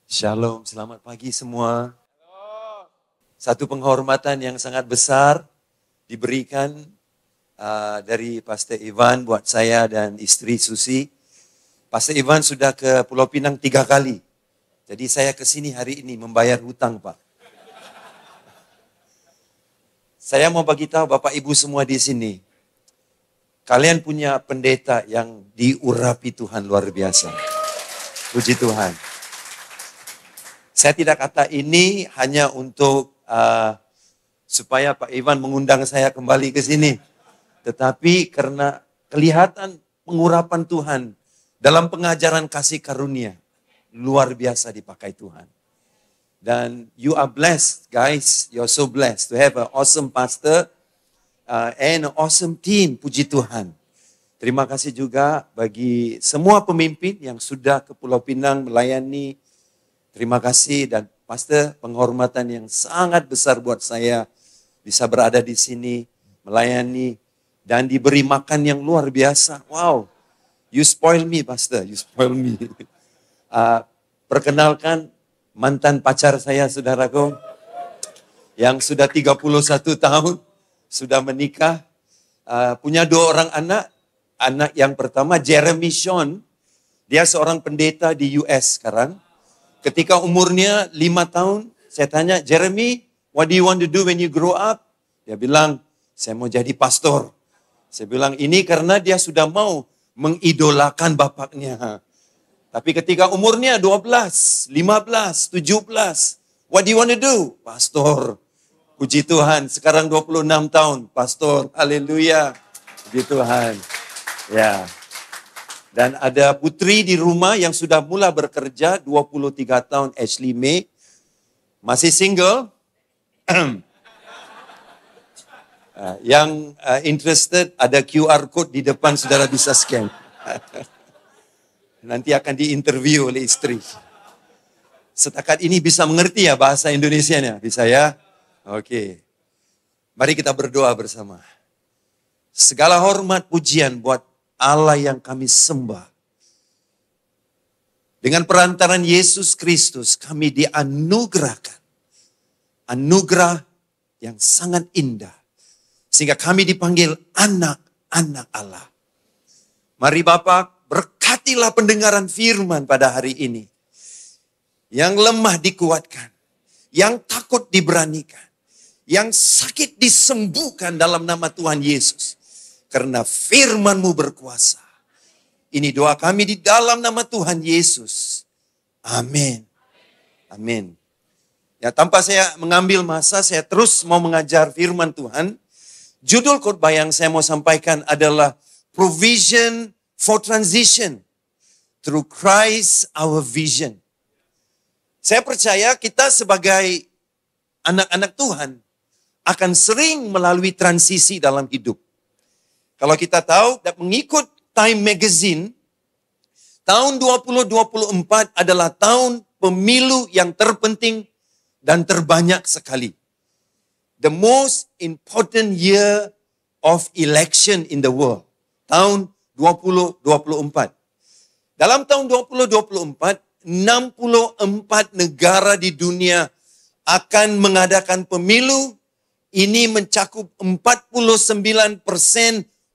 Shalom, selamat pagi semua. Satu penghormatan yang sangat besar diberikan dari Pastor Ivan buat saya dan istri Susi. Pastor Ivan sudah ke Pulau Pinang 3 kali. Jadi saya ke sini hari ini membayar hutang, Pak. Saya mau bagi tahu Bapak Ibu semua di sini. Kalian punya pendeta yang diurapi Tuhan luar biasa. Puji Tuhan. Saya tidak kata ini hanya untuk supaya Pak Ivan mengundang saya kembali ke sini. Tetapi karena kelihatan pengurapan Tuhan dalam pengajaran kasih karunia. Luar biasa dipakai Tuhan. Dan you are blessed, guys. You're so blessed to have an awesome pastor and an awesome team. Puji Tuhan. Terima kasih juga bagi semua pemimpin yang sudah ke Pulau Pinang melayani. Terima kasih dan pastor, penghormatan yang sangat besar buat saya bisa berada di sini, melayani dan diberi makan yang luar biasa. Wow, you spoil me, pastor, you spoil me. Perkenalkan mantan pacar saya, saudaraku, yang sudah 31 tahun, sudah menikah, punya 2 orang anak. Anak yang pertama Jeremy Sean, dia seorang pendeta di US sekarang. Ketika umurnya 5 tahun, saya tanya, Jeremy, what do you want to do when you grow up? Dia bilang, saya mau jadi pastor. Saya bilang, ini karena dia sudah mau mengidolakan bapaknya. Tapi ketika umurnya 12, 15, 17, what do you want to do? Pastor. Puji Tuhan, sekarang 26 tahun, pastor. Haleluya. Puji Tuhan. Ya. Dan ada putri di rumah yang sudah mulai bekerja, 23 tahun, Ashley May. Masih single. Yang interested, ada QR code di depan, saudara bisa scan. Nanti akan diinterview oleh istri. Setakat ini bisa mengerti ya bahasa Indonesianya? Bisa ya? Oke. Mari kita berdoa bersama. Segala hormat pujian buat Allah yang kami sembah. Dengan perantaran Yesus Kristus kami dianugerahkan. Anugerah yang sangat indah. Sehingga kami dipanggil anak-anak Allah. Mari Bapak, berkatilah pendengaran firman pada hari ini. Yang lemah dikuatkan. Yang takut diberanikan. Yang sakit disembuhkan dalam nama Tuhan Yesus. Karena firman-Mu berkuasa. Ini doa kami di dalam nama Tuhan Yesus. Amin. Amin. Ya, tanpa saya mengambil masa, saya terus mau mengajar firman Tuhan. Judul khotbah yang saya mau sampaikan adalah Provision for Transition Through Christ Our Vision. Saya percaya kita sebagai anak-anak Tuhan akan sering melalui transisi dalam hidup. Kalau kita tahu, mengikut Time Magazine, tahun 2024 adalah tahun pemilu yang terpenting dan terbanyak sekali. The most important year of election in the world. Tahun 2024. Dalam tahun 2024, 64 negara di dunia akan mengadakan pemilu. Ini mencakup 49%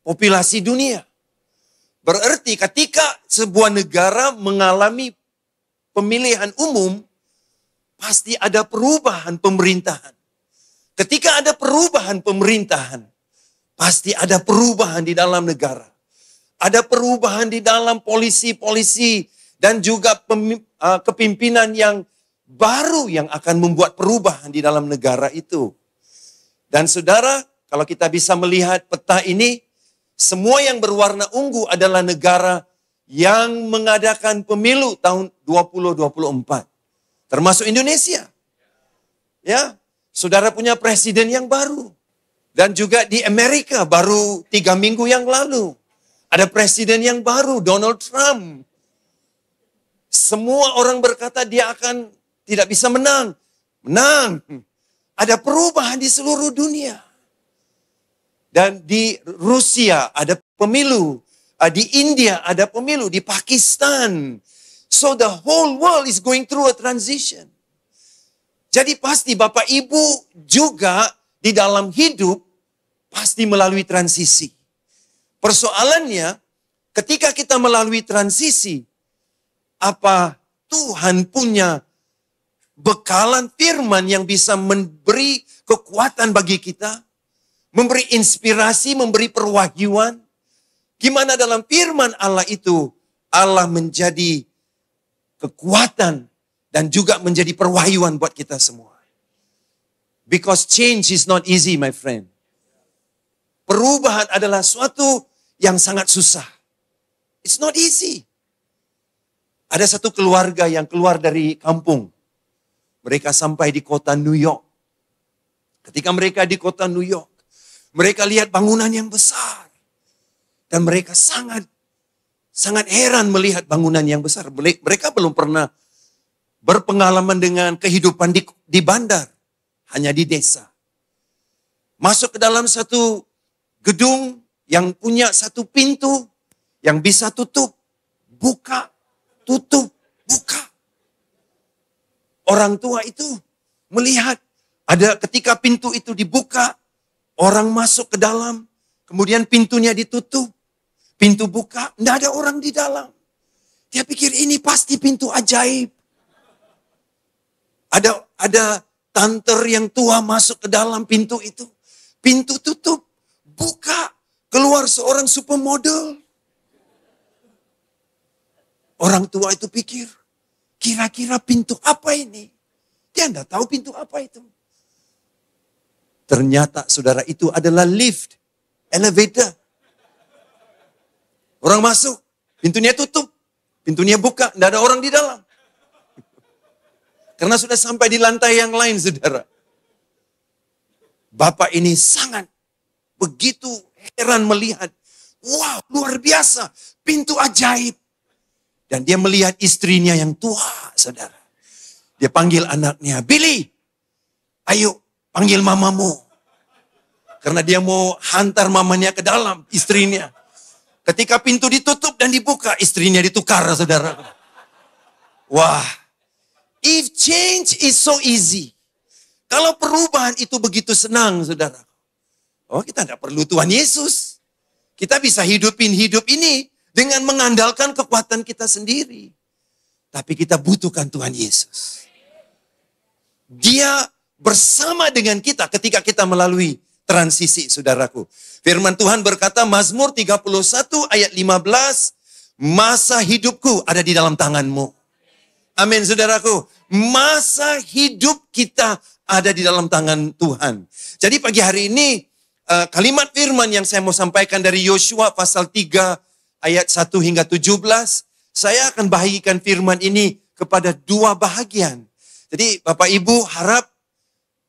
populasi dunia. Berarti ketika sebuah negara mengalami pemilihan umum, pasti ada perubahan pemerintahan. Ketika ada perubahan pemerintahan, pasti ada perubahan di dalam negara. Ada perubahan di dalam polisi-polisi dan juga kepimpinan yang baru yang akan membuat perubahan di dalam negara itu. Dan saudara, kalau kita bisa melihat peta ini, semua yang berwarna ungu adalah negara yang mengadakan pemilu tahun 2024. Termasuk Indonesia. Ya, saudara punya presiden yang baru. Dan juga di Amerika baru 3 minggu yang lalu. Ada presiden yang baru, Donald Trump. Semua orang berkata dia akan tidak bisa menang. Menang. Ada perubahan di seluruh dunia. Dan di Rusia ada pemilu, di India ada pemilu, di Pakistan. So the whole world is going through a transition. Jadi pasti Bapak Ibu juga di dalam hidup pasti melalui transisi. Persoalannya, ketika kita melalui transisi, apa Tuhan punya bekalan firman yang bisa memberi kekuatan bagi kita, memberi inspirasi, memberi perwahyuan. Gimana dalam firman Allah itu, Allah menjadi kekuatan dan juga menjadi perwahyuan buat kita semua. Because change is not easy, my friend. Perubahan adalah suatu yang sangat susah. It's not easy. Ada satu keluarga yang keluar dari kampung. Mereka sampai di kota New York. Ketika mereka di kota New York, mereka lihat bangunan yang besar. Dan mereka sangat heran melihat bangunan yang besar. Mereka belum pernah berpengalaman dengan kehidupan di bandar. Hanya di desa. Masuk ke dalam satu gedung yang punya satu pintu yang bisa tutup, buka, tutup, buka. Orang tua itu melihat ada ketika pintu itu dibuka, orang masuk ke dalam, kemudian pintunya ditutup, pintu buka, tidak ada orang di dalam. Dia pikir ini pasti pintu ajaib. Ada tanter yang tua masuk ke dalam pintu itu. Pintu tutup, buka, keluar seorang supermodel. Orang tua itu pikir, kira-kira pintu apa ini? Dia tidak tahu pintu apa itu. Ternyata saudara itu adalah lift, elevator. Orang masuk, pintunya tutup, pintunya buka, tidak ada orang di dalam. Karena sudah sampai di lantai yang lain, saudara. Bapak ini sangat begitu heran melihat, wow, luar biasa, pintu ajaib. Dan dia melihat istrinya yang tua, saudara. Dia panggil anaknya, Billy, ayo panggil mamamu. Karena dia mau hantar mamanya ke dalam, istrinya. Ketika pintu ditutup dan dibuka, istrinya ditukar, saudara. Wah, if change is so easy. Kalau perubahan itu begitu senang, saudara. Oh, kita tidak perlu Tuhan Yesus. Kita bisa hidupin hidup ini dengan mengandalkan kekuatan kita sendiri. Tapi kita butuhkan Tuhan Yesus. Dia bersama dengan kita ketika kita melalui transisi, saudaraku. Firman Tuhan berkata, Mazmur 31 ayat 15, masa hidupku ada di dalam tanganmu. Amin, saudaraku. Masa hidup kita ada di dalam tangan Tuhan. Jadi pagi hari ini, kalimat firman yang saya mau sampaikan dari Yosua pasal 3 ayat 1 hingga 17, saya akan bagikan firman ini kepada dua bahagian. Jadi Bapak Ibu harap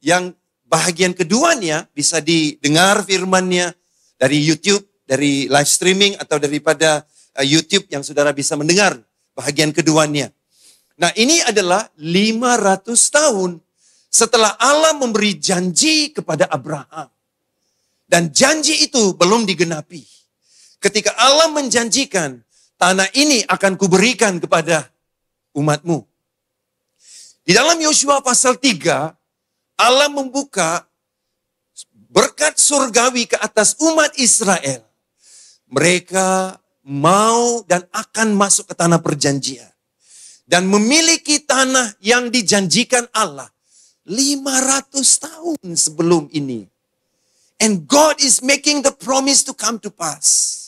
yang bahagian keduanya bisa didengar firmannya dari YouTube, dari live streaming atau daripada YouTube yang saudara bisa mendengar bahagian keduanya. Nah, ini adalah 500 tahun setelah Allah memberi janji kepada Abraham. Dan janji itu belum digenapi. Ketika Allah menjanjikan, tanah ini akan kuberikan kepada umatmu. Di dalam Yosua pasal 3, Allah membuka berkat surgawi ke atas umat Israel. Mereka mau dan akan masuk ke tanah perjanjian. Dan memiliki tanah yang dijanjikan Allah 500 tahun sebelum ini. And God is making the promise to come to pass.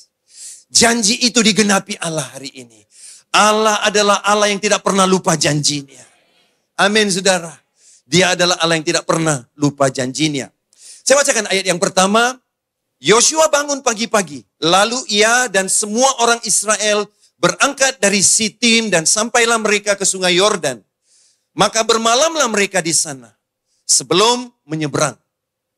Janji itu digenapi Allah hari ini. Allah adalah Allah yang tidak pernah lupa janjinya. Amin, saudara. Dia adalah Allah yang tidak pernah lupa janjinya. Saya bacakan ayat yang pertama. Yosua bangun pagi-pagi. Lalu ia dan semua orang Israel berangkat dari Sitim dan sampailah mereka ke sungai Yordan. Maka bermalamlah mereka di sana sebelum menyeberang.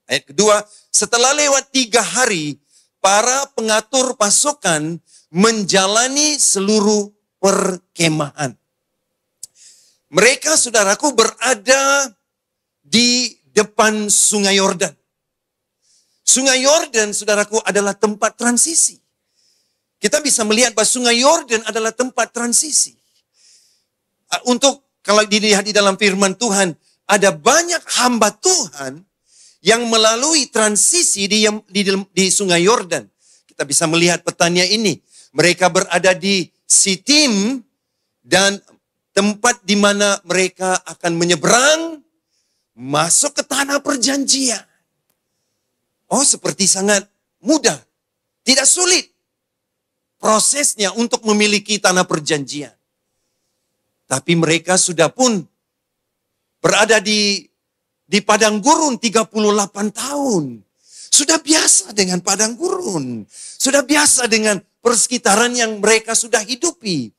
Ayat kedua, setelah lewat 3 hari, para pengatur pasukan menjalani seluruh perkemahan. Mereka, saudaraku, berada di depan sungai Yordan. Sungai Yordan, saudaraku, adalah tempat transisi. Kita bisa melihat bahwa sungai Yordan adalah tempat transisi. Untuk kalau dilihat di dalam firman Tuhan, ada banyak hamba Tuhan yang melalui transisi di Sungai Yordan. Kita bisa melihat petanya ini. Mereka berada di Sitim dan tempat di mana mereka akan menyeberang masuk ke tanah perjanjian. Oh, seperti sangat mudah. Tidak sulit prosesnya untuk memiliki tanah perjanjian. Tapi mereka sudah pun berada di padang gurun 38 tahun. Sudah biasa dengan padang gurun. Sudah biasa dengan persekitaran yang mereka sudah hidupi.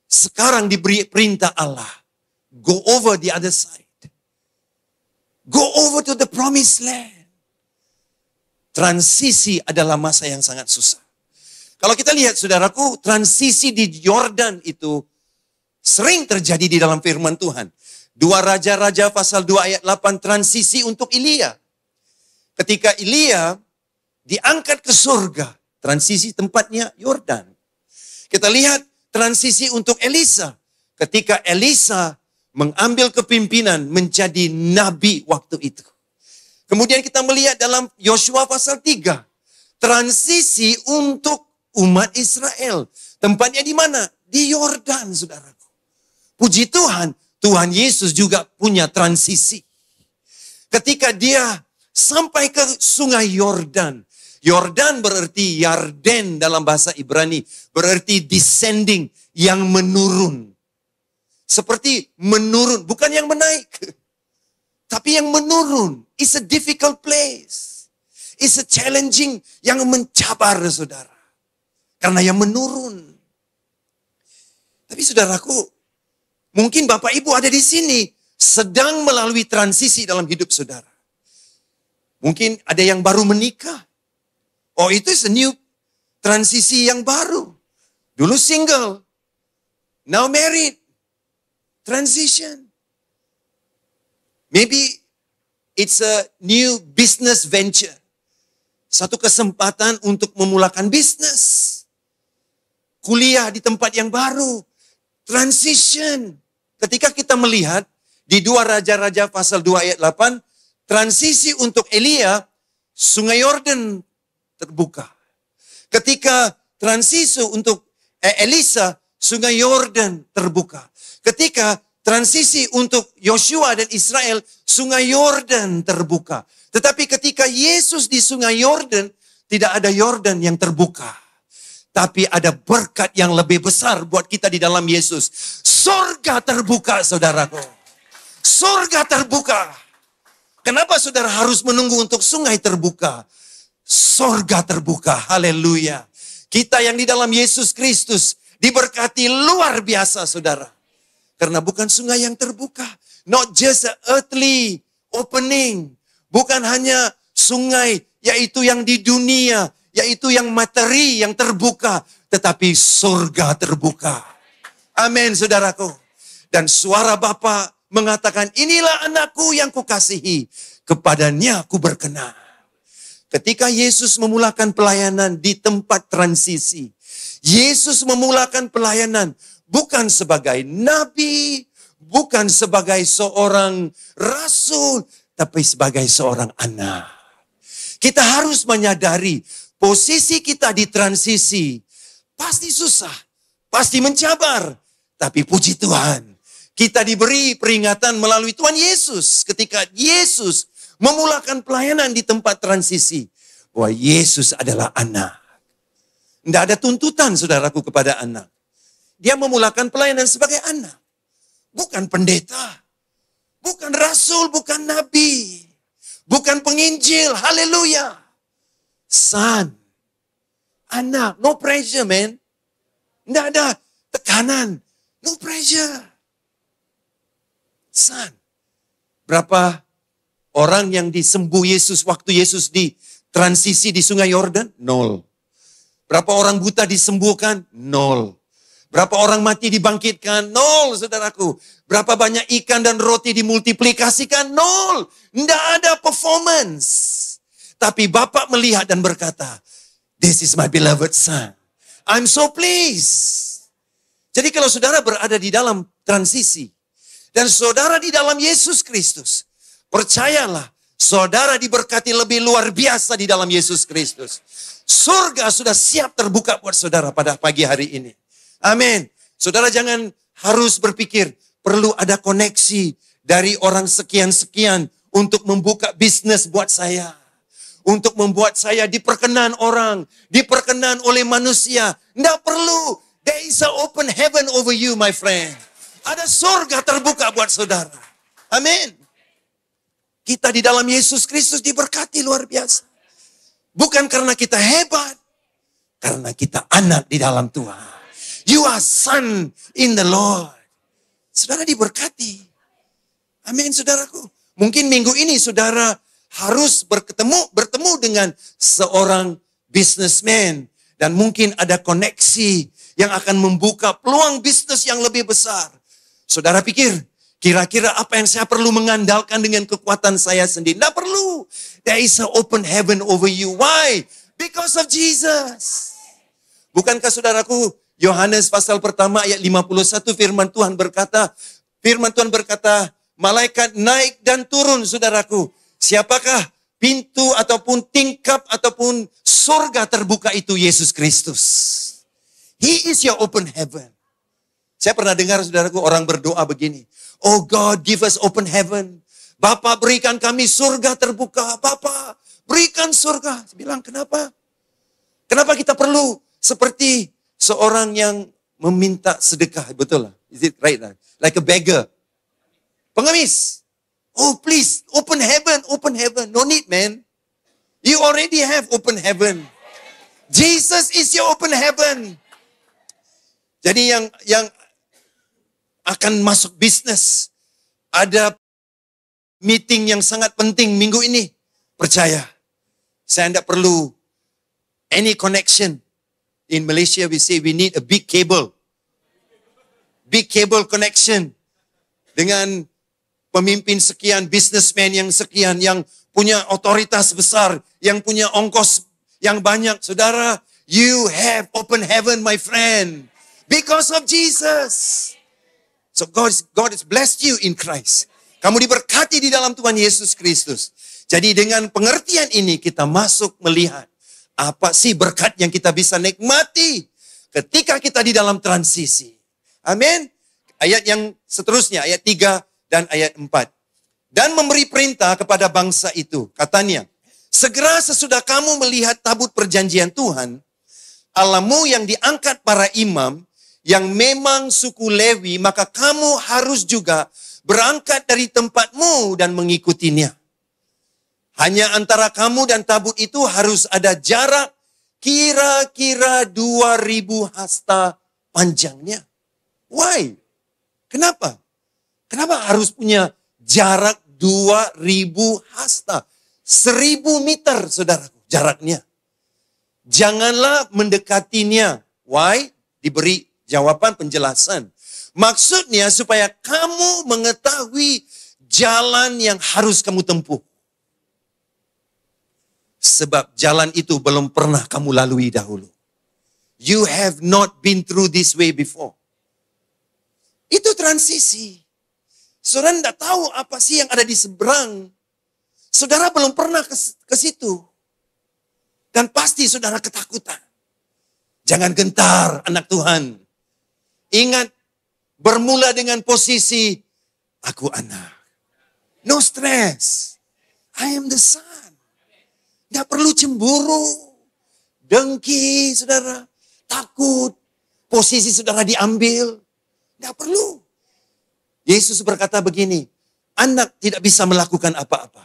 Sekarang diberi perintah Allah. Go over the other side. Go over to the promised land. Transisi adalah masa yang sangat susah. Kalau kita lihat saudaraku, transisi di Yordan itu sering terjadi di dalam firman Tuhan. 2 Raja-Raja pasal 2 ayat 8, transisi untuk Elia. Ketika Elia diangkat ke surga, transisi tempatnya Yordan. Kita lihat transisi untuk Elisa. Ketika Elisa mengambil kepimpinan menjadi nabi waktu itu. Kemudian kita melihat dalam Yosua pasal 3. Transisi untuk umat Israel. Tempatnya di mana? Di Yordan, saudaraku. Puji Tuhan, Tuhan Yesus juga punya transisi. Ketika dia sampai ke sungai Yordan. Yordan berarti Yarden dalam bahasa Ibrani. Berarti descending, yang menurun. Seperti menurun, bukan yang menaik. Tapi yang menurun. It's a difficult place. It's a challenging, yang mencabar, saudara. Karena yang menurun. Tapi saudaraku, mungkin Bapak Ibu ada di sini sedang melalui transisi dalam hidup saudara. Mungkin ada yang baru menikah. Oh, itu is a new transisi yang baru. Dulu single, now married. Transition. Maybe it's a new business venture. Satu kesempatan untuk memulakan bisnis. Kuliah di tempat yang baru. Transition. Ketika kita melihat di 2 Raja-Raja pasal 2 ayat 8, transisi untuk Elia, Sungai Yordan terbuka. Ketika transisi untuk Elisa, Sungai Yordan terbuka. Ketika transisi untuk Yosua dan Israel, Sungai Yordan terbuka. Tetapi ketika Yesus di Sungai Yordan, tidak ada Yordan yang terbuka. Tapi ada berkat yang lebih besar buat kita di dalam Yesus. Surga terbuka, saudaraku. Surga terbuka. Kenapa saudara harus menunggu untuk sungai terbuka? Surga terbuka, haleluya. Kita yang di dalam Yesus Kristus diberkati luar biasa, saudara. Karena bukan sungai yang terbuka. Not just an earthly opening. Bukan hanya sungai, yaitu yang di dunia. Yaitu yang materi yang terbuka. Tetapi surga terbuka. Amin, saudaraku. Dan suara Bapa mengatakan, inilah anakku yang kukasihi. Kepadanya aku berkenan. Ketika Yesus memulakan pelayanan di tempat transisi. Yesus memulakan pelayanan bukan sebagai nabi. Bukan sebagai seorang rasul. Tapi sebagai seorang anak. Kita harus menyadari posisi kita di transisi pasti susah, pasti mencabar. Tapi puji Tuhan, kita diberi peringatan melalui Tuhan Yesus. Ketika Yesus memulakan pelayanan di tempat transisi. Bahwa Yesus adalah anak. Tidak ada tuntutan saudaraku kepada anak. Dia memulakan pelayanan sebagai anak. Bukan pendeta. Bukan rasul, bukan nabi. Bukan penginjil, haleluya. Son, anak, no pressure, man. Tidak ada tekanan, no pressure. Son, berapa orang yang disembuh Yesus waktu Yesus di transisi di Sungai Yordan? 0. Berapa orang buta disembuhkan? 0. Berapa orang mati dibangkitkan? 0, saudaraku. Berapa banyak ikan dan roti dimultiplikasikan? 0. Tidak ada performance. Tapi Bapak melihat dan berkata, this is my beloved son. I'm so pleased. Jadi kalau saudara berada di dalam transisi, dan saudara di dalam Yesus Kristus, percayalah, saudara diberkati lebih luar biasa di dalam Yesus Kristus. Surga sudah siap terbuka buat saudara pada pagi hari ini. Amin. Saudara jangan harus berpikir, perlu ada koneksi dari orang sekian-sekian untuk membuka bisnis buat saya. Untuk membuat saya diperkenan orang, diperkenan oleh manusia. Tidak perlu. There is an open heaven over you, my friend. Ada surga terbuka buat saudara. Amin. Kita di dalam Yesus Kristus diberkati luar biasa. Bukan karena kita hebat, karena kita anak di dalam Tuhan. You are son in the Lord. Saudara diberkati. Amin, saudaraku. Mungkin minggu ini saudara harus bertemu dengan seorang businessman. Dan mungkin ada koneksi yang akan membuka peluang bisnis yang lebih besar. Saudara pikir, kira-kira apa yang saya perlu mengandalkan dengan kekuatan saya sendiri? Tidak perlu. There is an open heaven over you. Why? Because of Jesus. Bukankah saudaraku, Yohanes pasal pertama ayat 51 firman Tuhan berkata, malaikat naik dan turun, saudaraku. Siapakah pintu ataupun tingkap ataupun surga terbuka itu? Yesus Kristus. He is your open heaven. Saya pernah dengar, saudaraku, orang berdoa begini. Oh God, give us open heaven. Bapa, berikan kami surga terbuka. Bapa, berikan surga. Saya bilang, kenapa? Kenapa kita perlu seperti seorang yang meminta sedekah? Betul lah. Is it right? Like a beggar. Pengemis. Oh please, open heaven, open heaven. No need, man. You already have open heaven. Jesus is your open heaven. Jadi yang akan masuk bisnis, ada meeting yang sangat penting minggu ini. Percaya, saya tidak perlu any connection. In Malaysia we say we need a big cable. Big cable connection. Dengan pemimpin sekian, businessman yang sekian, yang punya otoritas besar, yang punya ongkos yang banyak. Saudara, you have open heaven, my friend. Because of Jesus. So God has blessed you in Christ. Kamu diberkati di dalam Tuhan Yesus Kristus. Jadi dengan pengertian ini kita masuk melihat apa sih berkat yang kita bisa nikmati ketika kita di dalam transisi. Amin. Ayat yang seterusnya, ayat 3 dan ayat 4. Dan memberi perintah kepada bangsa itu. Katanya, segera sesudah kamu melihat tabut perjanjian Tuhan, Allahmu yang diangkat para imam, yang memang suku Lewi, maka kamu harus juga berangkat dari tempatmu dan mengikutinya. Hanya antara kamu dan tabut itu harus ada jarak kira-kira 2000 hasta panjangnya. Why? Kenapa? Kenapa harus punya jarak 2000 hasta? 1000 meter, saudaraku, jaraknya. Janganlah mendekatinya. Why? Diberi jawaban penjelasan. Maksudnya supaya kamu mengetahui jalan yang harus kamu tempuh. Sebab jalan itu belum pernah kamu lalui dahulu. You have not been through this way before. Itu transisi. Saudara tidak tahu apa sih yang ada di seberang. Saudara belum pernah ke situ. Dan pasti saudara ketakutan. Jangan gentar, anak Tuhan. Ingat, bermula dengan posisi, aku anak. No stress. I am the son. Tidak perlu cemburu. Dengki, saudara. Takut. Posisi saudara diambil. Tidak perlu. Yesus berkata begini, anak tidak bisa melakukan apa-apa.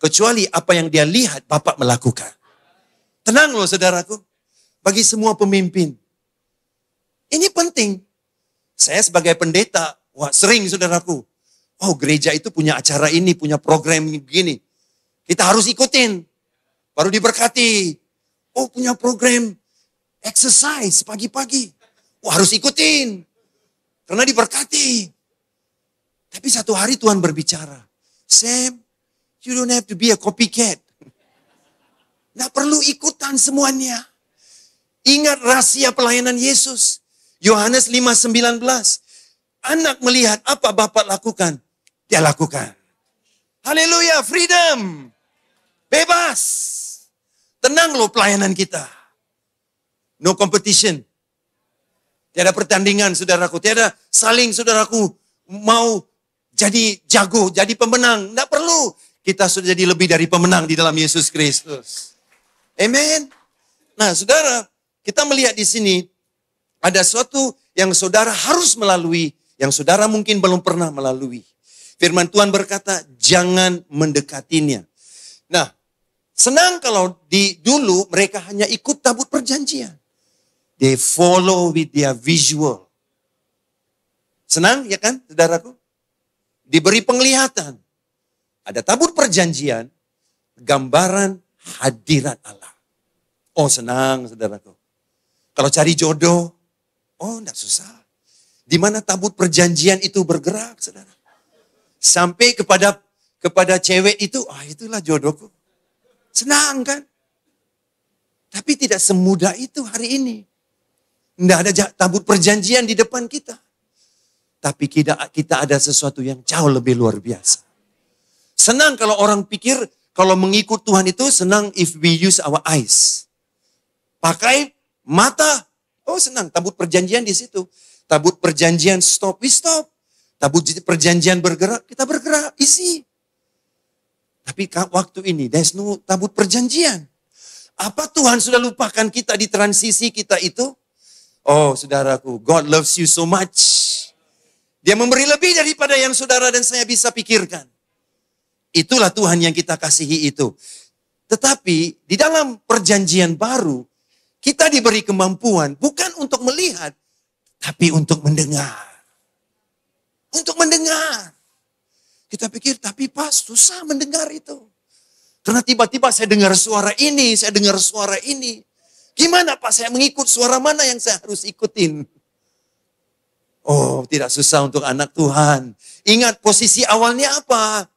Kecuali apa yang dia lihat Bapak melakukan. Tenang loh saudaraku. Bagi semua pemimpin. Ini penting. Saya sebagai pendeta, sering saudaraku. Oh gereja itu punya acara ini, punya program begini. Kita harus ikutin. Baru diberkati. Oh punya program exercise pagi-pagi. Oh harus ikutin. Karena diberkati. Tapi satu hari Tuhan berbicara. Sam, you don't have to be a copycat. Nggak perlu ikutan semuanya. Ingat rahasia pelayanan Yesus. Yohanes 5:19. Anak melihat apa Bapa lakukan, dia lakukan. Haleluya, freedom. Bebas. Tenang loh pelayanan kita. No competition. Tiada pertandingan, saudaraku. Tiada saling, saudaraku, mau jadi jago, jadi pemenang. Tidak perlu. Kita sudah jadi lebih dari pemenang di dalam Yesus Kristus. Amen. Nah, saudara, kita melihat di sini ada sesuatu yang saudara harus melalui, yang saudara mungkin belum pernah melalui. Firman Tuhan berkata, jangan mendekatinya. Nah, senang kalau dulu mereka hanya ikut tabut perjanjian. They follow with their visual. Senang ya kan, saudaraku? Diberi penglihatan. Ada tabut perjanjian, gambaran hadirat Allah. Oh senang, saudaraku. Kalau cari jodoh, oh enggak susah. Di mana tabut perjanjian itu bergerak, saudara. Sampai kepada cewek itu, itulah jodohku. Senang kan? Tapi tidak semudah itu hari ini. Tidak ada tabut perjanjian di depan kita. Tapi kita ada sesuatu yang jauh lebih luar biasa. Senang kalau orang pikir, kalau mengikut Tuhan itu senang if we use our eyes. Pakai mata, oh senang, tabut perjanjian di situ. Tabut perjanjian stop, we stop. Tabut perjanjian bergerak, kita bergerak, isi. Tapi waktu ini, there's no tabut perjanjian. Apa Tuhan sudah lupakan kita di transisi kita itu? Oh saudaraku, God loves you so much. Dia memberi lebih daripada yang saudara dan saya bisa pikirkan. Itulah Tuhan yang kita kasihi itu. Tetapi di dalam perjanjian baru, kita diberi kemampuan bukan untuk melihat, tapi untuk mendengar. Untuk mendengar. Kita pikir, tapi Pak susah mendengar itu. Karena tiba-tiba saya dengar suara ini, saya dengar suara ini. Gimana Pak saya mengikut suara mana yang saya harus ikutin? Oh tidak susah untuk anak Tuhan. Ingat posisi awalnya apa?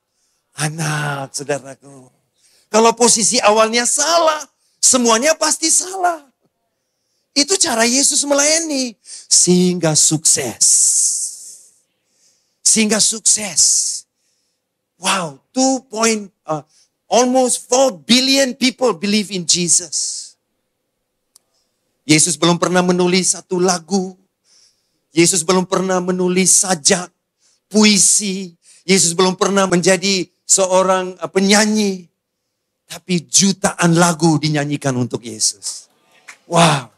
Anak, saudaraku. Kalau posisi awalnya salah, semuanya pasti salah. Itu cara Yesus melayani. Sehingga sukses. Sehingga sukses. Wow, almost 4 billion people believe in Jesus. Yesus belum pernah menulis satu lagu. Yesus belum pernah menulis sajak, puisi. Yesus belum pernah menjadi seorang penyanyi. Tapi jutaan lagu dinyanyikan untuk Yesus. Wow.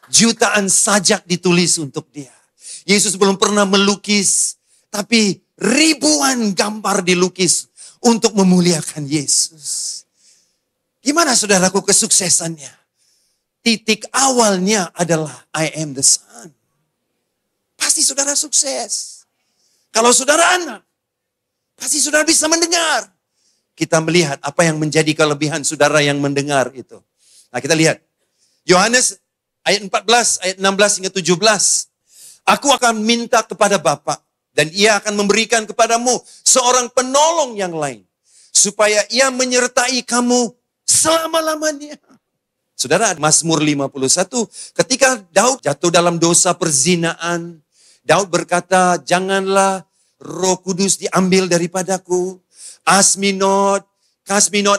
Jutaan sajak ditulis untuk dia. Yesus belum pernah melukis. Tapi ribuan gambar dilukis untuk memuliakan Yesus. Gimana saudaraku kesuksesannya? Titik awalnya adalah I am the Son. Pasti saudara sukses. Kalau saudara anak, pasti saudara bisa mendengar. Kita melihat apa yang menjadi kelebihan saudara yang mendengar itu. Nah kita lihat. Yohanes ayat 14, ayat 16 hingga 17. Aku akan minta kepada Bapa. Dan ia akan memberikan kepadamu seorang penolong yang lain. Supaya ia menyertai kamu selama-lamanya. Saudara, Mazmur 51. Ketika Daud jatuh dalam dosa perzinaan. Daud berkata, janganlah Roh Kudus diambil daripadaku. Cast me not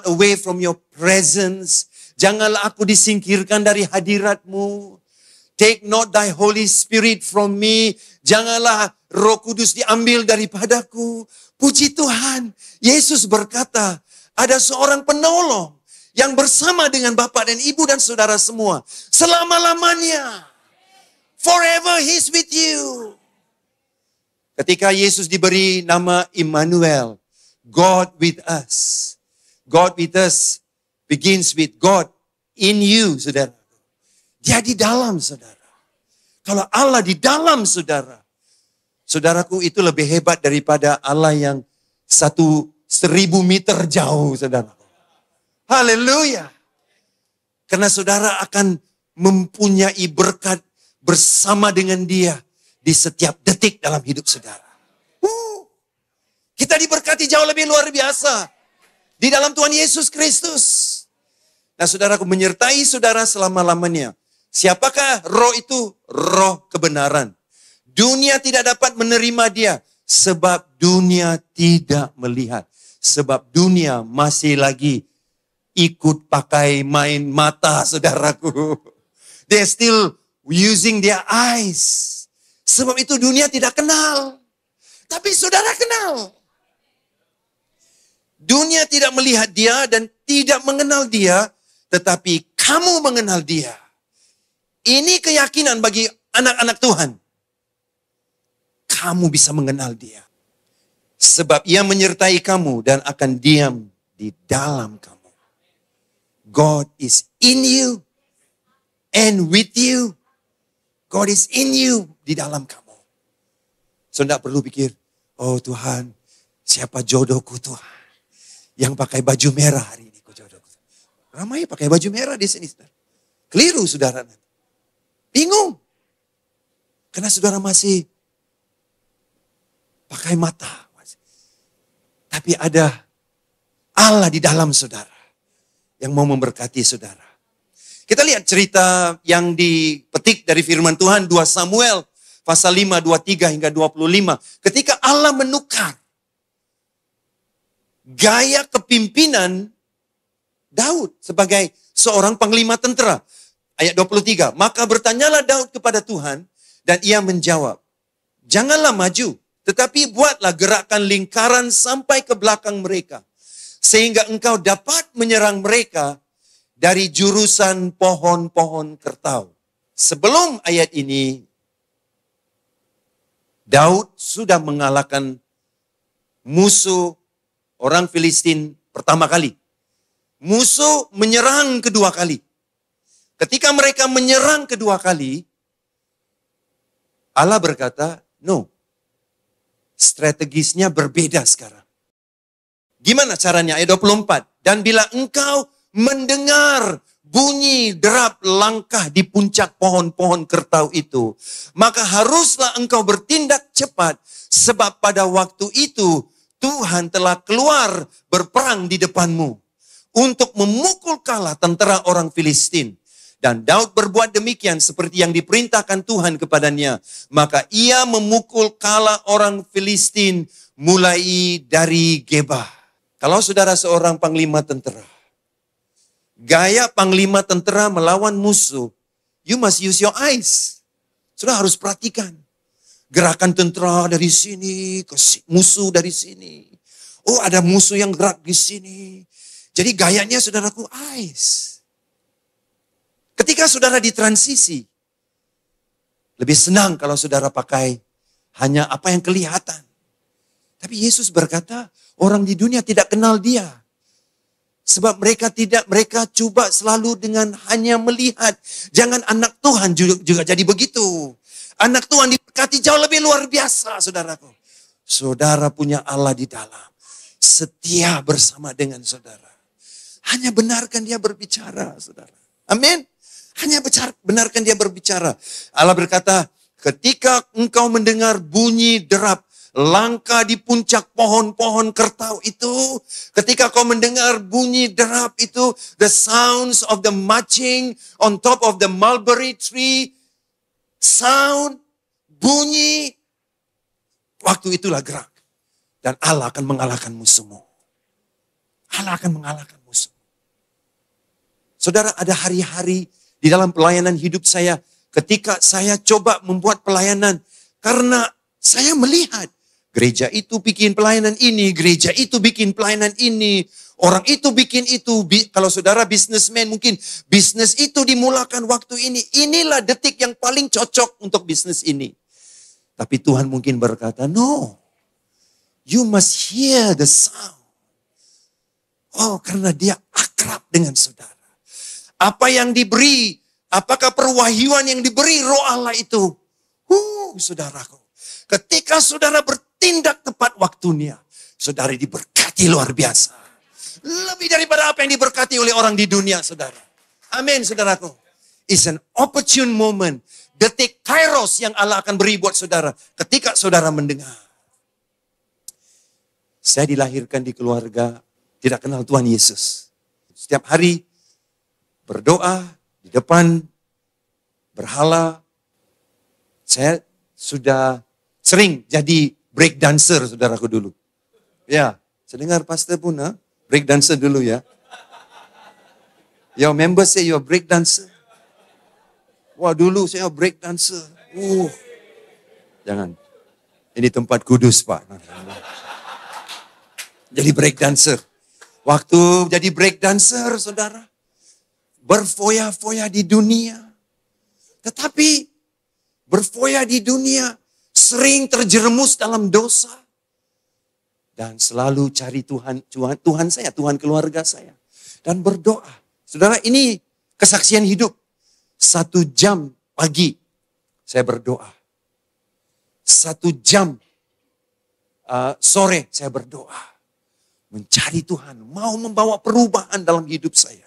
away from your presence. Janganlah aku disingkirkan dari hadiratmu. Take not thy Holy Spirit from me. Janganlah Roh Kudus diambil daripadaku. Puji Tuhan, Yesus berkata, ada seorang penolong yang bersama dengan Bapak dan Ibu dan saudara semua. Selama-lamanya. Forever he's with you. Ketika Yesus diberi nama Immanuel, God with us. God with us begins with God in you, saudara. Dia di dalam, saudara. Kalau Allah di dalam, saudara. Saudaraku, itu lebih hebat daripada Allah yang 1.000 meter jauh, saudara. Haleluya. Karena saudara akan mempunyai berkat bersama dengan dia di setiap detik dalam hidup saudara. Kita diberkati jauh lebih luar biasa di dalam Tuhan Yesus Kristus. Nah saudaraku, menyertai saudara selama-lamanya. Siapakah roh itu? Roh kebenaran. Dunia tidak dapat menerima dia. Sebab dunia tidak melihat. Sebab dunia masih lagi ikut pakai main mata, saudaraku. They're still using their eyes. Sebab itu dunia tidak kenal. Tapi saudara kenal. Dunia tidak melihat dia dan tidak mengenal dia, tetapi kamu mengenal dia. Ini keyakinan bagi anak-anak Tuhan. Kamu bisa mengenal dia. Sebab ia menyertai kamu dan akan diam di dalam kamu. God is in you and with you. God is in you, di dalam kamu. So, tidak perlu pikir, oh Tuhan, siapa jodohku Tuhan? Yang pakai baju merah hari ini, jodohku. Ramai pakai baju merah di sini. Keliru saudara. Bingung. Karena saudara masih pakai mata. Tapi ada Allah di dalam saudara yang mau memberkati saudara. Kita lihat cerita yang dipetik dari firman Tuhan 2 Samuel pasal 5, 23 hingga 25. Ketika Allah menukar gaya kepimpinan Daud sebagai seorang panglima tentara. Ayat 23. Maka bertanyalah Daud kepada Tuhan dan ia menjawab, janganlah maju, tetapi buatlah gerakan lingkaran sampai ke belakang mereka. Sehingga engkau dapat menyerang mereka dari jurusan pohon-pohon kertau. Sebelum ayat ini, Daud sudah mengalahkan musuh orang Filistin pertama kali. Musuh menyerang kedua kali. Ketika mereka menyerang kedua kali, Allah berkata, no. Strategisnya berbeda sekarang. Gimana caranya? Ayat 24. Dan bila engkau mendengar bunyi derap langkah di puncak pohon-pohon kertau itu, maka haruslah engkau bertindak cepat, sebab pada waktu itu Tuhan telah keluar berperang di depanmu untuk memukul kalah tentara orang Filistin. Dan Daud berbuat demikian seperti yang diperintahkan Tuhan kepadanya. Maka ia memukul kalah orang Filistin mulai dari Gebah. Kalau saudara seorang panglima tentara, gaya panglima tentara melawan musuh, you must use your eyes. Saudara harus perhatikan. Gerakan tentara dari sini, ke musuh dari sini. Oh, ada musuh yang gerak di sini. Jadi gayanya saudaraku eyes. Ketika saudara di transisi, lebih senang kalau saudara pakai hanya apa yang kelihatan. Tapi Yesus berkata, orang di dunia tidak kenal dia. Sebab mereka coba selalu dengan hanya melihat. Jangan anak Tuhan juga jadi begitu. Anak Tuhan diberkati jauh lebih luar biasa, saudaraku. Saudara punya Allah di dalam. Setia bersama dengan saudara. Hanya benarkan dia berbicara, saudara. Amin. Hanya benarkan dia berbicara. Allah berkata, ketika engkau mendengar bunyi derap langkah di puncak pohon-pohon kertau itu, ketika kau mendengar bunyi derap itu, the sounds of the marching on top of the mulberry tree, sound, bunyi, waktu itulah gerak. Dan Allah akan mengalahkan musuhmu. Allah akan mengalahkan musuh. Saudara, ada hari-hari di dalam pelayanan hidup saya, ketika saya coba membuat pelayanan, karena saya melihat gereja itu bikin pelayanan ini, gereja itu bikin pelayanan ini, orang itu bikin itu. Kalau saudara businessman, mungkin bisnis itu dimulakan waktu ini. Inilah detik yang paling cocok untuk bisnis ini. Tapi Tuhan mungkin berkata, no, you must hear the sound. Oh, karena dia akrab dengan saudara. Apa yang diberi, apakah perwahyuan yang diberi roh Allah itu? Saudaraku. Ketika saudara bertindak tepat waktunya, saudara diberkati luar biasa. Lebih daripada apa yang diberkati oleh orang di dunia, saudara. Amin, saudaraku. It's an opportune moment. Detik kairos yang Allah akan beri buat saudara. Ketika saudara mendengar. Saya dilahirkan di keluarga tidak kenal Tuhan Yesus. Setiap hari berdoa di depan berhala. Saya sudah sering jadi break dancer, saudaraku dulu. Ya, saya dengar pastor pun, break dancer dulu ya. Your member say you're break dancer. Wah, dulu saya break dancer. Jangan. Ini tempat kudus, Pak. Jadi break dancer. Waktu jadi break dancer, saudara, berfoya-foya di dunia. Tetapi berfoya di dunia, sering terjerumus dalam dosa. Dan selalu cari Tuhan saya, Tuhan keluarga saya. Dan berdoa. Saudara, ini kesaksian hidup. 1 jam pagi saya berdoa. 1 jam sore saya berdoa. Mencari Tuhan, mau membawa perubahan dalam hidup saya.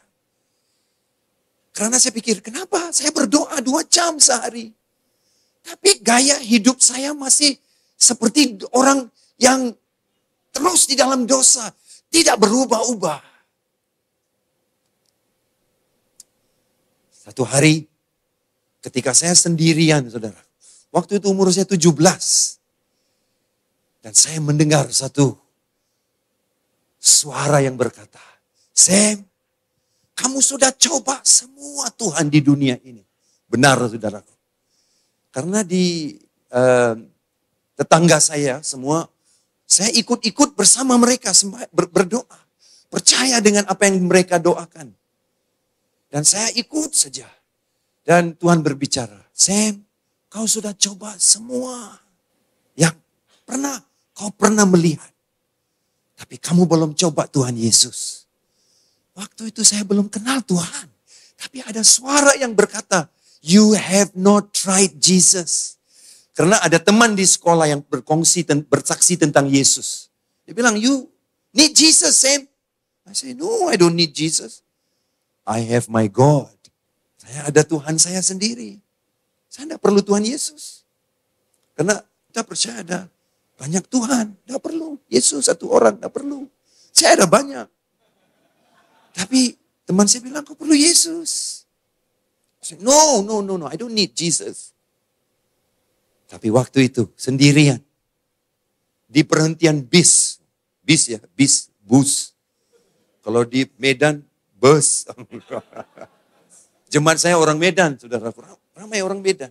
Karena saya pikir, kenapa saya berdoa 2 jam sehari? Tapi gaya hidup saya masih seperti orang yang terus di dalam dosa. Tidak berubah-ubah. Satu hari ketika saya sendirian, saudara. Waktu itu umur saya 17. Dan saya mendengar satu suara yang berkata, Sam, kamu sudah coba semua Tuhan di dunia ini. Benar, saudaraku. Karena di tetangga saya semua, saya ikut-ikut bersama mereka berdoa. Percaya dengan apa yang mereka doakan. Dan saya ikut saja. Dan Tuhan berbicara, Sam, kau sudah coba semua yang kau pernah melihat. Tapi kamu belum coba Tuhan Yesus. Waktu itu saya belum kenal Tuhan. Tapi ada suara yang berkata, you have not tried Jesus. Karena ada teman di sekolah yang bersaksi tentang Yesus. Dia bilang, you need Jesus, Sam. I say, no, I don't need Jesus. I have my God. Saya ada Tuhan saya sendiri. Saya tidak perlu Tuhan Yesus. Karena kita percaya ada banyak Tuhan. Tidak perlu. Yesus satu orang, tidak perlu. Saya ada banyak. Tapi teman saya bilang, kau perlu Yesus. Saya, no, I don't need Jesus. Tapi waktu itu sendirian. Di perhentian bis. Bus. Kalau di Medan, bus. Jemaat saya orang Medan, saudara. Ramai orang Medan.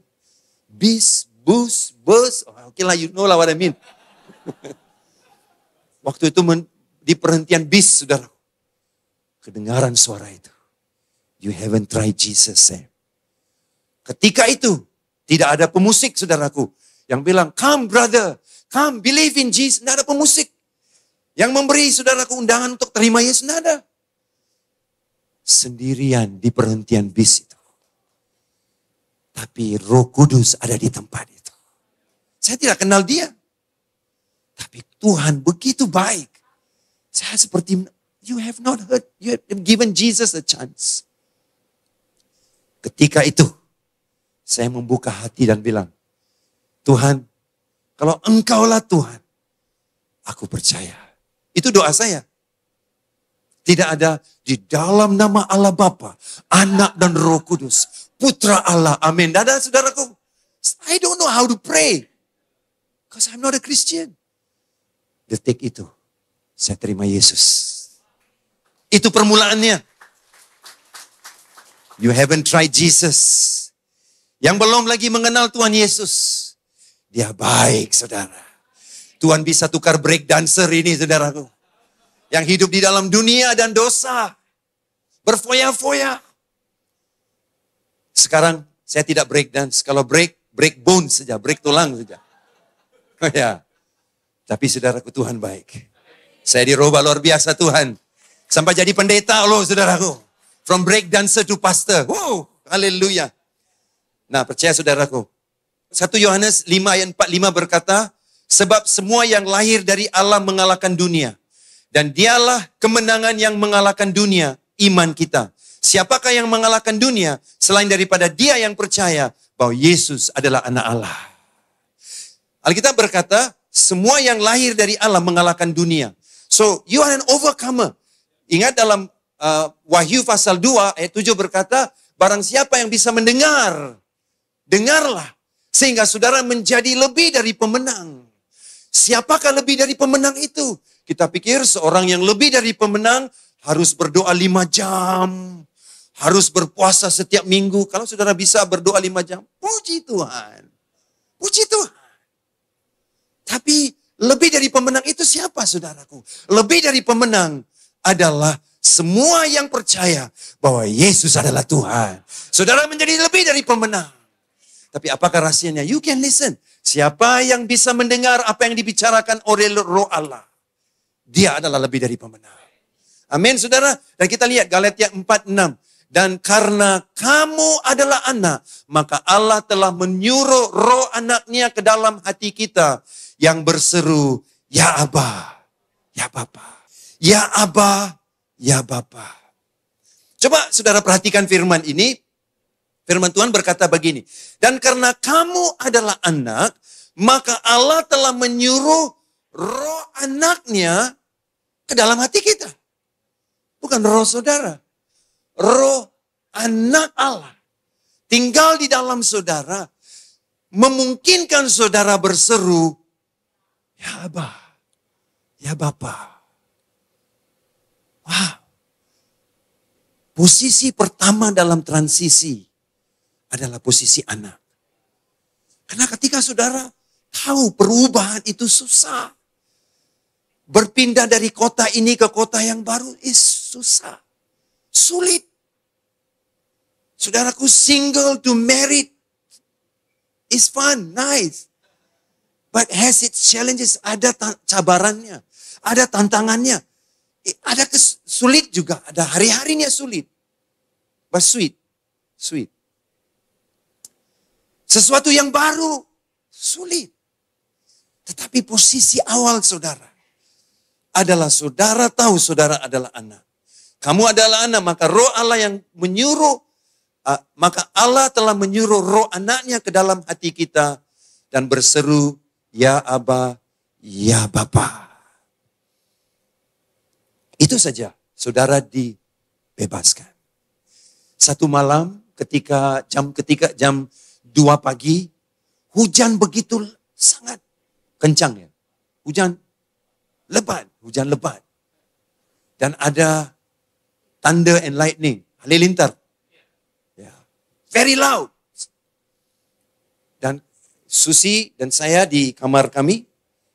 Bis, bus. Okay lah, you know lah what I mean. Waktu itu di perhentian bis, saudara. Kedengaran suara itu. You haven't tried Jesus, Sam. Ketika itu, tidak ada pemusik, saudaraku. Yang bilang, come brother, come believe in Jesus. Tidak ada pemusik. Yang memberi saudaraku undangan untuk terima Yesus, tidak ada. Sendirian di perhentian bis itu. Tapi Roh Kudus ada di tempat itu. Saya tidak kenal dia. Tapi Tuhan begitu baik. Saya seperti, you have not heard, you have given Jesus a chance. Ketika itu, saya membuka hati dan bilang, Tuhan, kalau Engkaulah Tuhan, aku percaya. Itu doa saya. Tidak ada di dalam nama Allah Bapa, Anak dan Roh Kudus, Putra Allah. Amin. Tidak ada, saudaraku. I don't know how to pray. Because I'm not a Christian. Detik itu, saya terima Yesus. Itu permulaannya. You haven't tried Jesus. Yang belum lagi mengenal Tuhan Yesus. Dia baik, saudara. Tuhan bisa tukar break dancer ini, saudaraku. Yang hidup di dalam dunia dan dosa. Berfoya-foya. Sekarang saya tidak break dance. Kalau break bone saja. Break tulang saja. Oh ya. Tapi saudaraku, Tuhan baik. Saya dirubah luar biasa Tuhan. Sampai jadi pendeta loh, saudaraku. From break dancer to pastor. Wow, haleluya. Nah, percaya saudaraku. 1 Yohanes 5 ayat 45 berkata, sebab semua yang lahir dari Allah mengalahkan dunia. Dan dialah kemenangan yang mengalahkan dunia, iman kita. Siapakah yang mengalahkan dunia selain daripada dia yang percaya bahwa Yesus adalah anak Allah. Alkitab berkata, semua yang lahir dari Allah mengalahkan dunia. So, you are an overcomer. Ingat dalam Wahyu pasal 2 ayat 7 berkata, barang siapa yang bisa mendengar dengarlah. Sehingga saudara menjadi lebih dari pemenang. Siapakah lebih dari pemenang itu? Kita pikir seorang yang lebih dari pemenang harus berdoa 5 jam. Harus berpuasa setiap minggu. Kalau saudara bisa berdoa 5 jam, puji Tuhan. Puji Tuhan. Tapi lebih dari pemenang itu siapa saudaraku? Lebih dari pemenang adalah semua yang percaya bahwa Yesus adalah Tuhan. Saudara menjadi lebih dari pemenang. Tapi apakah rahasianya? You can listen. Siapa yang bisa mendengar apa yang dibicarakan oleh Roh Allah? Dia adalah lebih dari pemenang. Amin saudara. Dan kita lihat Galatia 4:6. Dan karena kamu adalah anak, maka Allah telah menyuruh roh anaknya ke dalam hati kita yang berseru, Ya Aba, Ya Bapa. Ya Aba, Ya Bapa. Coba saudara perhatikan firman ini. Firman Tuhan berkata begini. Dan karena kamu adalah anak, maka Allah telah menyuruh roh anaknya ke dalam hati kita. Bukan roh saudara. Roh anak Allah tinggal di dalam saudara, memungkinkan saudara berseru, Ya Aba, Ya Bapa. Wah, posisi pertama dalam transisi adalah posisi anak. Karena ketika saudara tahu perubahan itu susah. Berpindah dari kota ini ke kota yang baru susah. Sulit. Saudaraku, single to married is fun, nice. But has its challenges, ada cabarannya, ada tantangannya. Ada sulit juga, ada hari-harinya sulit. But sweet. Sesuatu yang baru, sulit. Tetapi posisi awal saudara adalah saudara tahu saudara adalah anak. Kamu adalah anak, maka roh Allah yang menyuruh, maka Allah telah menyuruh roh anaknya ke dalam hati kita dan berseru, Ya Aba, Ya Bapa. Itu saja, saudara dibebaskan. Satu malam ketika jam 2 pagi, hujan begitu sangat kencang ya. Hujan lebat. Dan ada thunder and lightning, halilintar. Ya. Very loud. Dan Susi dan saya di kamar kami,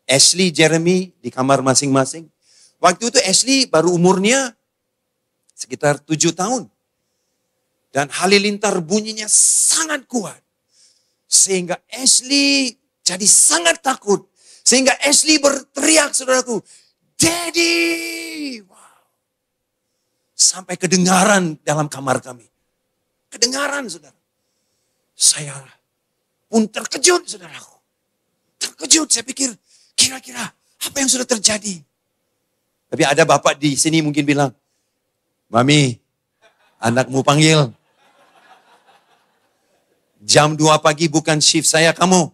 Ashley, Jeremy di kamar masing-masing. Waktu itu Ashley baru umurnya sekitar 7 tahun. Dan halilintar bunyinya sangat kuat. Sehingga Ashley jadi sangat takut. Sehingga Ashley berteriak, saudaraku, Daddy! Wow. Sampai kedengaran dalam kamar kami. Kedengaran, saudara. Saya pun terkejut, saudaraku. Terkejut, saya pikir, kira-kira apa yang sudah terjadi? Tapi ada bapak di sini mungkin bilang, Mami, anakmu panggil. Jam 2 pagi bukan shift saya kamu.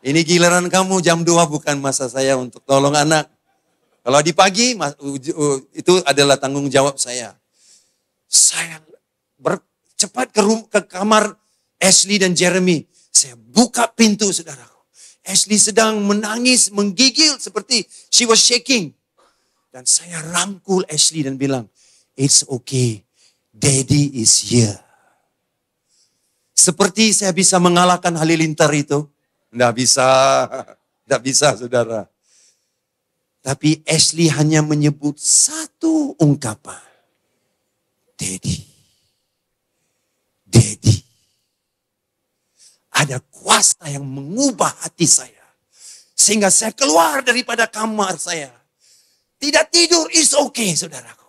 Ini giliran kamu, jam 2 bukan masa saya untuk tolong anak. Kalau di pagi, itu adalah tanggung jawab saya. Saya cepat ke kamar Ashley dan Jeremy. Saya buka pintu, saudaraku. Ashley sedang menangis, menggigil seperti she was shaking. Dan saya rangkul Ashley dan bilang, It's okay, Daddy is here. Seperti saya bisa mengalahkan halilintar itu. Tidak bisa saudara. Tapi Ashley hanya menyebut satu ungkapan. Daddy. Ada kuasa yang mengubah hati saya. Sehingga saya keluar daripada kamar saya. Tidak tidur, it's okay saudaraku.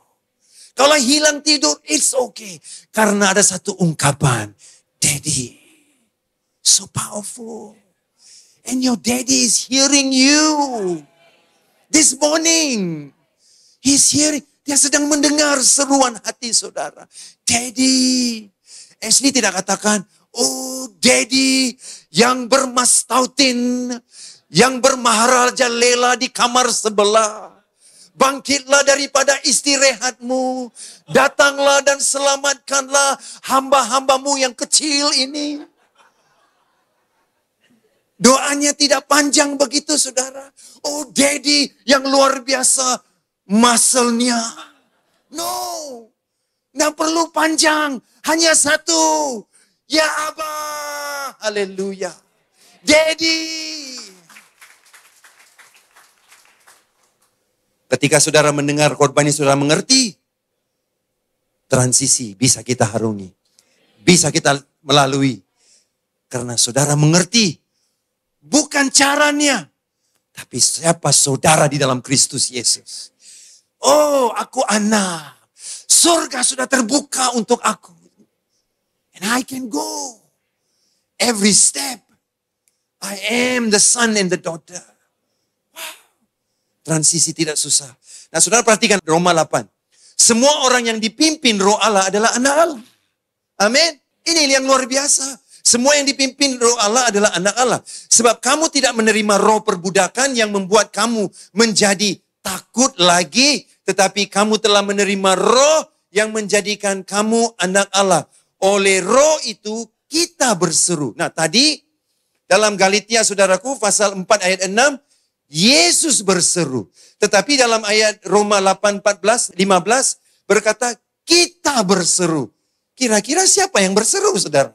Kalau hilang tidur, it's okay. Karena ada satu ungkapan. Daddy. So powerful. And your daddy is hearing you. This morning. He's hearing. Dia sedang mendengar seruan hati saudara. Daddy. Ashley tidak katakan, oh Daddy yang bermastautin, yang bermaharaja lela di kamar sebelah. Bangkitlah daripada istirahatmu. Datanglah dan selamatkanlah hamba-hambamu yang kecil ini. Doanya tidak panjang begitu, saudara. Oh, Daddy yang luar biasa muscle-nya. No, nggak perlu panjang. Hanya satu. Ya Abah. Haleluya. Daddy. Ketika saudara mendengar khotbah ini, saudara mengerti. Transisi bisa kita harungi. Bisa kita melalui. Karena saudara mengerti. Bukan caranya. Tapi siapa saudara di dalam Kristus Yesus. Oh, aku anak. Surga sudah terbuka untuk aku. And I can go. Every step. I am the son and the daughter. Wow. Transisi tidak susah. Nah, saudara perhatikan Roma 8. Semua orang yang dipimpin roh Allah adalah anak Allah. Amin. Ini yang luar biasa. Semua yang dipimpin roh Allah adalah anak Allah. Sebab kamu tidak menerima roh perbudakan yang membuat kamu menjadi takut lagi. Tetapi kamu telah menerima roh yang menjadikan kamu anak Allah. Oleh roh itu kita berseru. Nah tadi dalam Galatia saudaraku pasal 4 ayat 6. Yesus berseru. Tetapi dalam ayat Roma 8, 14, 15 berkata kita berseru. Kira-kira siapa yang berseru saudara?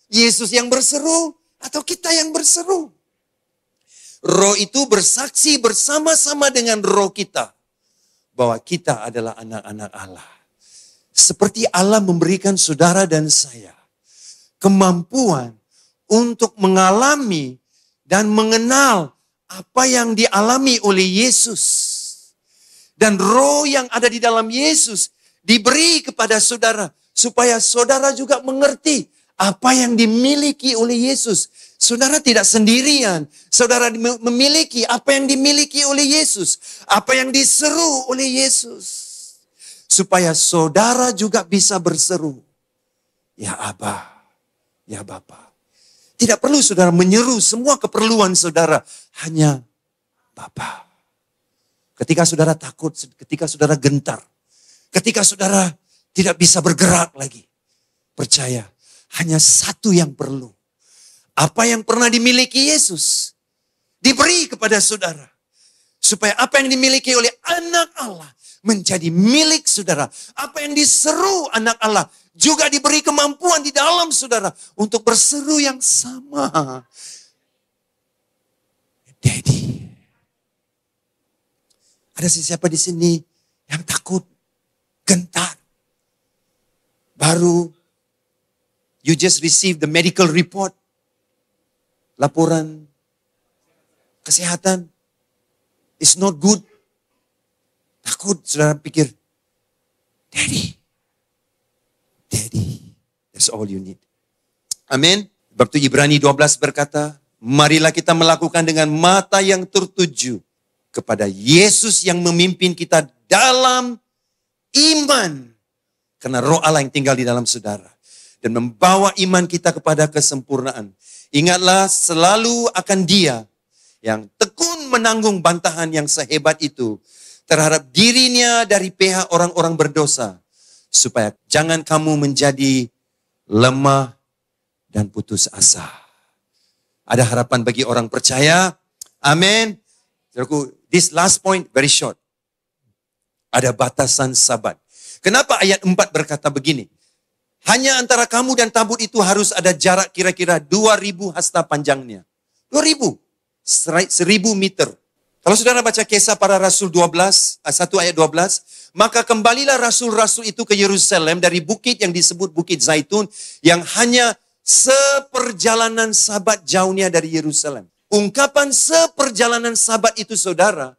Yesus yang berseru atau kita yang berseru? Roh itu bersaksi bersama-sama dengan roh kita bahwa kita adalah anak-anak Allah. Seperti Allah memberikan saudara dan saya kemampuan untuk mengalami dan mengenal apa yang dialami oleh Yesus. Dan roh yang ada di dalam Yesus diberi kepada saudara supaya saudara juga mengerti apa yang dimiliki oleh Yesus. Saudara tidak sendirian. Saudara memiliki apa yang dimiliki oleh Yesus. Apa yang diseru oleh Yesus. Supaya saudara juga bisa berseru. Ya Abah, ya Bapa. Tidak perlu saudara menyeru semua keperluan saudara. Hanya Bapa. Ketika saudara takut, ketika saudara gentar. Ketika saudara tidak bisa bergerak lagi. Percaya. Hanya satu yang perlu. Apa yang pernah dimiliki Yesus. Diberi kepada saudara. Supaya apa yang dimiliki oleh anak Allah. Menjadi milik saudara. Apa yang diseru anak Allah. Juga diberi kemampuan di dalam saudara. Untuk berseru yang sama. Daddy. Ada siapa di sini yang takut. Gentar. Baru you just receive the medical report. Laporan kesehatan. It's not good. Takut, saudara pikir. Daddy. Daddy. That's all you need. Amin. Waktu Ibrani 12 berkata, marilah kita melakukan dengan mata yang tertuju kepada Yesus yang memimpin kita dalam iman. Karena roh Allah yang tinggal di dalam saudara. Dan membawa iman kita kepada kesempurnaan. Ingatlah selalu akan Dia yang tekun menanggung bantahan yang sehebat itu terhadap dirinya dari pihak orang-orang berdosa. Supaya jangan kamu menjadi lemah dan putus asa. Ada harapan bagi orang percaya. Amin. This last point very short. Ada batasan sabat. Kenapa ayat 4 berkata begini? Hanya antara kamu dan tabut itu harus ada jarak kira-kira 2.000 hasta panjangnya. 2.000. 1.000 meter. Kalau saudara baca Kisah Para Rasul 12, 1 ayat 12. Maka kembalilah rasul-rasul itu ke Yerusalem dari bukit yang disebut Bukit Zaitun. Yang hanya seperjalanan sabat jauhnya dari Yerusalem. Ungkapan seperjalanan sabat itu saudara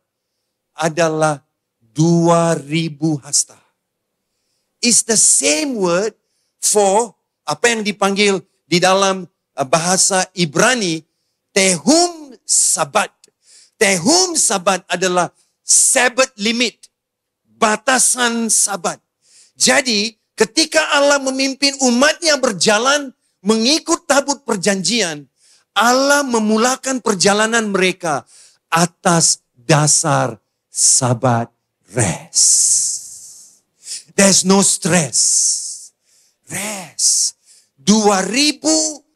adalah 2.000 hasta. It's the same word for apa yang dipanggil di dalam bahasa Ibrani tehum sabat. Tehum sabat adalah Sabbath limit, batasan sabat. Jadi ketika Allah memimpin umatnya berjalan mengikut tabut perjanjian, Allah memulakan perjalanan mereka atas dasar sabat rest. There's no stress. Rest. 2.000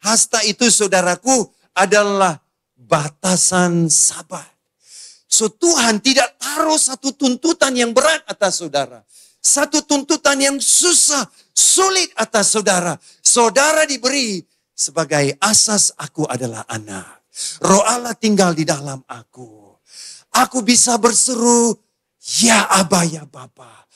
hasta itu saudaraku adalah batasan sabat. So Tuhan tidak taruh satu tuntutan yang berat atas saudara. Satu tuntutan yang susah, sulit atas saudara. Saudara diberi sebagai asas aku adalah anak. Roh Allah tinggal di dalam aku. Aku bisa berseru, ya Aba, ya Bapa.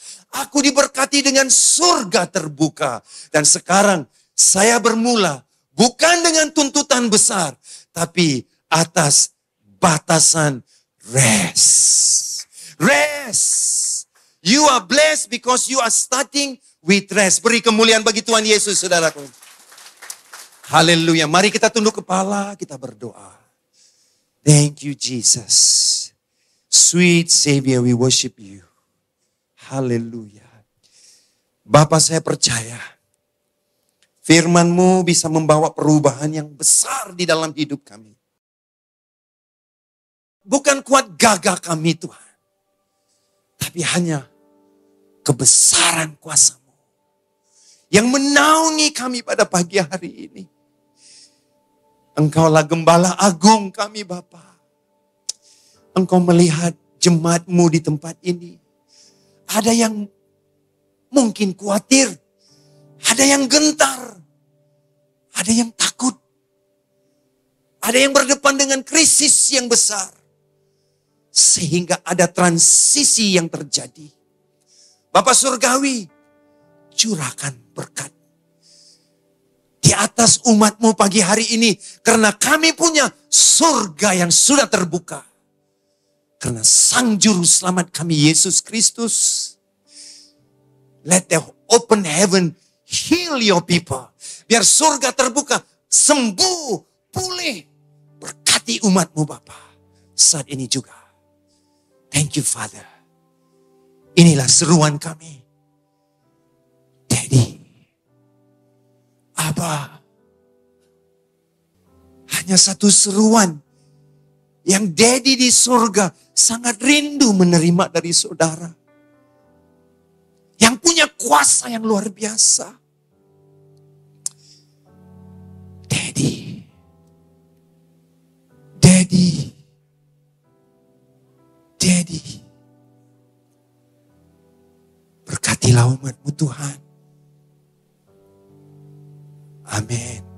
Aku diberkati dengan surga terbuka. Dan sekarang saya bermula bukan dengan tuntutan besar, tapi atas batasan rest. Rest. You are blessed because you are starting with rest. Beri kemuliaan bagi Tuhan Yesus, saudaraku. Haleluya. Mari kita tunduk kepala, kita berdoa. Thank you, Jesus. Sweet Savior, we worship you. Haleluya. Bapa, saya percaya firman-Mu bisa membawa perubahan yang besar di dalam hidup kami. Bukan kuat gagah kami Tuhan, tapi hanya kebesaran kuasa-Mu yang menaungi kami pada pagi hari ini. Engkaulah gembala agung kami Bapa. Engkau melihat jemaat-Mu di tempat ini. Ada yang mungkin khawatir, ada yang gentar, ada yang takut, ada yang berdepan dengan krisis yang besar. Sehingga ada transisi yang terjadi. Bapa Surgawi, curahkan berkat di atas umat-Mu pagi hari ini. Karena kami punya surga yang sudah terbuka. Karena Sang Juru Selamat kami, Yesus Kristus. Let the open heaven heal your people. Biar surga terbuka, sembuh, pulih. Berkati umat-Mu Bapa saat ini juga. Thank you Father. Inilah seruan kami. Daddy, Abba. Hanya satu seruan yang Daddy di surga sangat rindu menerima dari saudara. Yang punya kuasa yang luar biasa. Daddy. Daddy. Daddy. Berkatilah umat-Mu Tuhan. Amin.